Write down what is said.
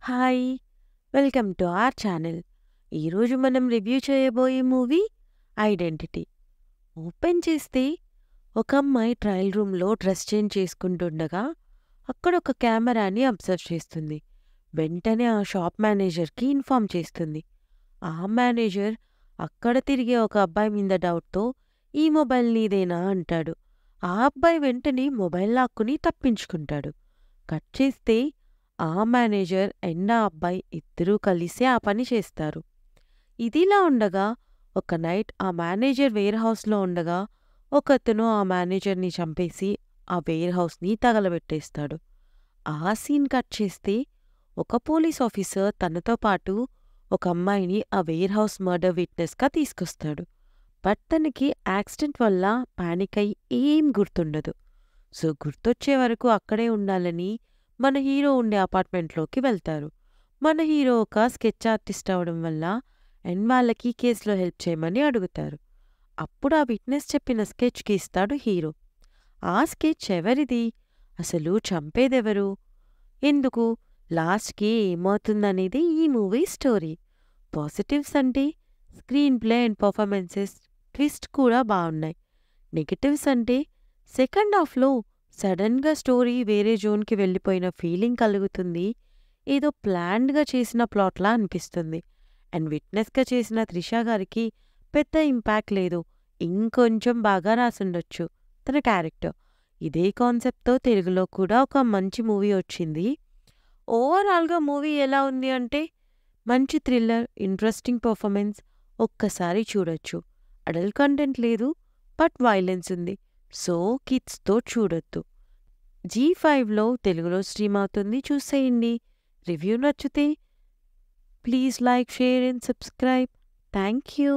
Hi! Welcome to our channel. ఈరోజు మనం review చేయబోయే మూవీ 'ఐడెంటిటీ'. ఓపెన్ చేస్తే ఒక అమ్మాయి ట్రయల్ రూమ్‌లో డ్రెస్ చేంజ్ చేసుకుంటుండగా అక్కడ ఒక కెమెరాని అబ్జర్వ్ చేస్తుంది. వెంటనే ఆ షాప్ మేనేజర్‌కి ఇన్ఫార్మ్ చేస్తుంది. ఆ మేనేజర్ అక్కడ తిరిగే ఒక అబ్బాయి మీద డౌట్‌తో "ఈ మొబైల్ నీదేనా?" అంటాడు. ఆ అబ్బాయి వెంటనే మొబైల్ లాక్కుని తప్పించుకుంటాడు. కట్ చేస్తే ఆ మేనేజర్ అండ్ ఆ అబ్బాయి ఇద్దరూ కలిసి ఆ పని చేస్తారు. ఇదిలా ఉండగా ఒక నైట్ ఆ మేనేజర్ వేర్ హౌస్‌లో ఉండగా ఒకతను ఆ మేనేజర్‌ని చంపేసి ఆ వేర్ హౌస్‌ని తగలబెట్టేస్తాడు. ఆ సీన్ కట్ చేస్తే ఒక పోలీస్ ఆఫీసర్ తనతో పాటు ఒక అమ్మాయిని ఆ వేర్ హౌస్ మర్డర్ విట్నెస్‌గా తీసుకొస్తాడు. బట్ తనకి యాక్సిడెంట్ వల్ల పానిక్ అయ్యి ఏం గుర్తుండదు. సో గుర్తొచ్చే వరకు అక్కడే ఉండాలని మన హీరో ఉండే అపార్ట్మెంట్లోకి వెళ్తారు. మన హీరో ఒక స్కెచ్ ఆర్టిస్ట్ అవడం వల్ల అండ్ వాళ్ళకి కేసులో హెల్ప్ చేయమని అడుగుతారు. అప్పుడు ఆ విట్నెస్ చెప్పిన స్కెచ్ గీస్తాడు హీరో. ఆ స్కెచ్ ఎవరిది? అసలు చంపేదెవరు? ఎందుకు? లాస్ట్‌కి ఏమవుతుందనేది ఈ మూవీ స్టోరీ. పాజిటివ్స్ అంటే screen play and performances, twist కూడా బాగున్నాయి. నెగటివ్స్ అంటే సెకండ్ హాఫ్‌లో సడన్‌గా స్టోరీ వేరే జోన్‌కి వెళ్ళిపోయిన ఫీలింగ్ కలుగుతుంది. ఏదో ప్లాన్డ్‌గా చేసిన ప్లాట్‌లా అనిపిస్తుంది. అండ్ విట్నెస్‌గా చేసిన త్రిష గారికి పెద్ద ఇంపాక్ట్ లేదు. ఇంకొంచెం బాగా రాసుండొచ్చు తన క్యారెక్టర్. ఇదే కాన్సెప్ట్‌తో తెలుగులో కూడా ఒక మంచి మూవీ వచ్చింది. ఓవరాల్‌గా మూవీ ఎలా ఉంది అంటే మంచి థ్రిల్లర్, ఇంట్రెస్టింగ్ పర్ఫార్మెన్స్ ఒక్కసారి చూడొచ్చు. అడల్ట్ కంటెంట్ లేదు, బట్ వైలెన్స్ ఉంది. సో కిడ్స్‌తో చూడొద్దు. జీ5లో తెలుగులో స్ట్రీమ్ అవుతుంది చూసేయండి. రివ్యూ నచ్చితే please like, share and subscribe. Thank you.